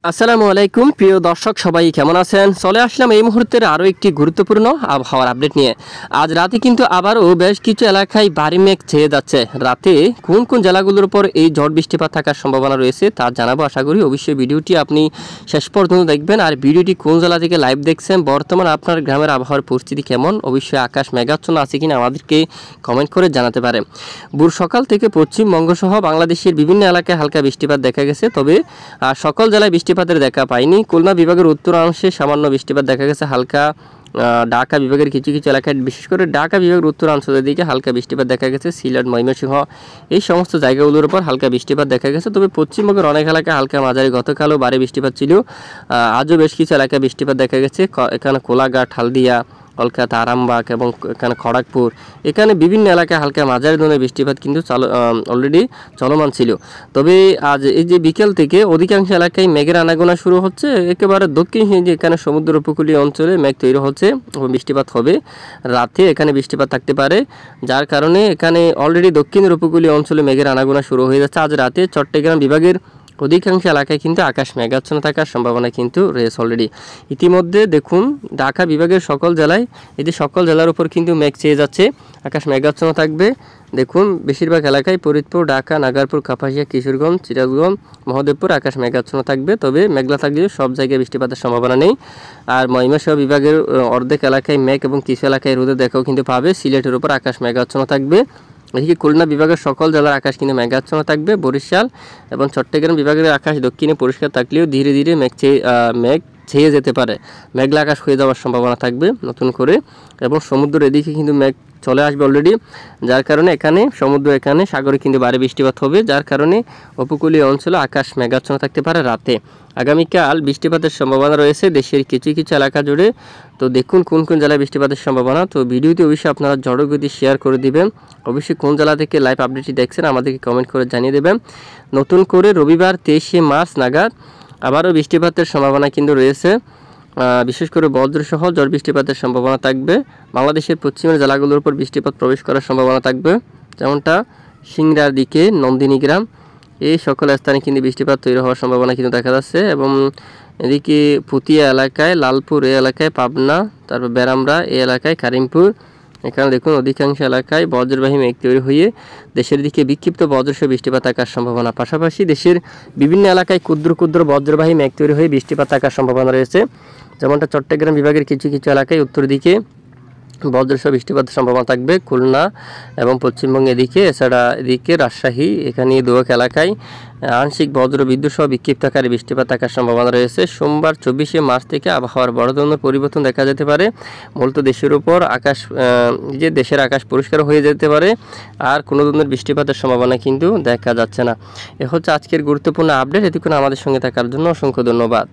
আসসালামু আলাইকুম প্রিয় দর্শক সবাই কেমন আছেন। চলে আসলাম এই মুহূর্তের আরও একটি গুরুত্বপূর্ণ আবহাওয়ার আপডেট নিয়ে। আজ রাতে কিন্তু আবারও বেশ কিছু এলাকায় ভারী মেঘ ছেয়ে যাচ্ছে। রাতে কোন কোন জেলাগুলোর উপর এই ঝড় বৃষ্টিপাত থাকার সম্ভাবনা রয়েছে তা জানাবো। আশা করি অবশ্যই ভিডিওটি আপনি শেষ পর্যন্ত দেখবেন। আর ভিডিওটি কোন জেলা থেকে লাইভ দেখছেন, বর্তমান আপনার গ্রামের আবহাওয়ার পরিস্থিতি কেমন, অবশ্যই আকাশ মেঘাচ্ছন্ন আছে কিনা আমাদেরকে কমেন্ট করে জানাতে পারে। ভোর সকাল থেকে পশ্চিমবঙ্গ সহ বাংলাদেশের বিভিন্ন এলাকায় হালকা বৃষ্টিপাত দেখা গেছে, তবে সকল জেলায় বৃষ্টিপাতের দেখা পাইনি। খুলনা বিভাগের উত্তরাংশে সামান্য বৃষ্টিপাত দেখা গেছে। হালকা ঢাকা বিভাগের কিছু কিছু এলাকায়, বিশেষ করে ঢাকা বিভাগের উত্তরাঞ্চলের দিকে হালকা বৃষ্টিপাত দেখা গেছে। সিলেট, ময়মনসিংহ এই সমস্ত জায়গাগুলোর উপর হালকা বৃষ্টিপাত দেখা গেছে। তবে পশ্চিমবঙ্গের অনেক এলাকায় হালকা মাঝারি গতকালও ভারী বৃষ্টিপাত ছিল। আজও বেশ কিছু এলাকায় বৃষ্টিপাত দেখা গেছে। এখানে কোলাঘাট, হালদিয়া, কলকাতা, আরামবাগ এবং এখানে খড়গপুর, এখানে বিভিন্ন এলাকায় হালকা মাঝারি ধরনের বৃষ্টিপাত কিন্তু অলরেডি চলমান ছিল। তবে আজ এই যে বিকেল থেকে অধিকাংশ এলাকায় মেঘের আনাগোনা শুরু হচ্ছে। একেবারে দক্ষিণ যে এখানে সমুদ্র উপকূলীয় অঞ্চলে মেঘ তৈরি হচ্ছে এবং বৃষ্টিপাত হবে। রাতে এখানে বৃষ্টিপাত থাকতে পারে, যার কারণে এখানে অলরেডি দক্ষিণের উপকূলীয় অঞ্চলে মেঘের আনাগোনা শুরু হয়ে যাচ্ছে। আজ রাতে চট্টগ্রাম বিভাগের অধিকাংশ এলাকায় কিন্তু আকাশ মেঘাচ্ছন্ন থাকার সম্ভাবনা কিন্তু রয়েছে অলরেডি। ইতিমধ্যে দেখুন ঢাকা বিভাগের সকল জেলায়, এটি সকল জেলার উপর কিন্তু মেঘ চেয়ে যাচ্ছে, আকাশ মেঘাচ্ছন্ন থাকবে। দেখুন বেশিরভাগ এলাকায় ফরিদপুর, ঢাকা, নাগারপুর, কাপাসিয়া, কিশোরগঞ্জ, সিরাজগঞ্জ, মহদেবপুর আকাশ মেঘাচ্ছন্ন থাকবে, তবে মেঘলা থাকলেও সব জায়গায় বৃষ্টিপাতের সম্ভাবনা নেই। আর ময়মনসিংহ বিভাগের অর্ধেক এলাকায় মেঘ এবং কিছু এলাকায় রোদের দেখাও কিন্তু পাবে। সিলেটের উপর আকাশ মেঘাচ্ছন্ন থাকবে। এদিকে খুলনা বিভাগের সকল জেলার আকাশ কিন্তু মেঘাচ্ছন্ন থাকবে। বরিশাল এবং চট্টগ্রাম বিভাগের আকাশ দক্ষিণে পরিষ্কার থাকলেও ধীরে ধীরে মেঘ ছেয়ে যেতে পারে, মেঘলা আকাশ হয়ে যাওয়ার সম্ভাবনা থাকবে নতুন করে। এবং সমুদ্রের এদিকে কিন্তু মেঘ চলে আসবে অলরেডি, যার কারণে এখানে এখানে সাগরে কিন্তু ভারী বৃষ্টিপাত হবে, যার কারণে উপকূলীয় অঞ্চলে আকাশ মেঘাচ্ছন্ন থাকতে পারে রাতে। আগামীকাল বৃষ্টিপাতের সম্ভাবনা রয়েছে দেশের কিছু কিছু এলাকা জুড়ে। তো দেখুন কোন কোন জেলায় বৃষ্টিপাতের সম্ভাবনা। তো ভিডিওটি অবশ্যই আপনারা জড়গতি শেয়ার করে দিবেন। অবশ্যই কোন জেলা থেকে লাইভ আপডেটটি দেখছেন আমাদেরকে কমেন্ট করে জানিয়ে দেবেন। নতুন করে রবিবার 23শে মার্চ নাগাদ আবারও বৃষ্টিপাতের সম্ভাবনা কিন্তু রয়েছে। বিশেষ করে বজ্রসহ ঝড় বৃষ্টিপাতের সম্ভাবনা থাকবে। বাংলাদেশের পশ্চিমের জেলাগুলোর উপর বৃষ্টিপাত প্রবেশ করার সম্ভাবনা থাকবে, যেমনটা সিংড়ার দিকে, নন্দিনীগ্রাম এই সকল স্থানে কিন্তু বৃষ্টিপাত তৈরি হওয়ার সম্ভাবনা কিন্তু দেখা যাচ্ছে। এবং এদিকে পুতিয়া এলাকায়, লালপুর এই এলাকায়, পাবনা, তারপর বেরামরা এই এলাকায়, কারিমপুর, এখানে দেখুন অধিকাংশ এলাকায় বজ্রবাহী মেঘ তৈরি হয়ে দেশের দিকে বিক্ষিপ্ত বজ্রসহ বৃষ্টিপাত থাকার সম্ভাবনা। পাশাপাশি দেশের বিভিন্ন এলাকায় ক্ষুদ্র ক্ষুদ্র বজ্রবাহী মেঘ তৈরি হয়ে বৃষ্টিপাত থাকার সম্ভাবনা রয়েছে, যেমনটা চট্টগ্রাম বিভাগের কিছু কিছু এলাকায় উত্তর দিকে বজ্রসহ বৃষ্টিপাতের সম্ভাবনা থাকবে। খুলনা এবং পশ্চিমবঙ্গে এদিকে, এছাড়া এদিকে রাজশাহী, এখানে দোয়াক এলাকায় আংশিক বজ্র বিদ্যুৎ সহ বিক্ষিপ্ত আকারে বৃষ্টিপাত থাকার সম্ভাবনা রয়েছে। সোমবার 24শে মার্চ থেকে আবহাওয়ার বড় ধরনের পরিবর্তন দেখা যেতে পারে। মূলত দেশের উপর দেশের আকাশ পরিষ্কার হয়ে যেতে পারে, আর কোনো ধরনের বৃষ্টিপাতের সম্ভাবনা কিন্তু দেখা যাচ্ছে না। এ হচ্ছে আজকের গুরুত্বপূর্ণ আপডেট। এতক্ষণ আমাদের সঙ্গে থাকার জন্য অসংখ্য ধন্যবাদ।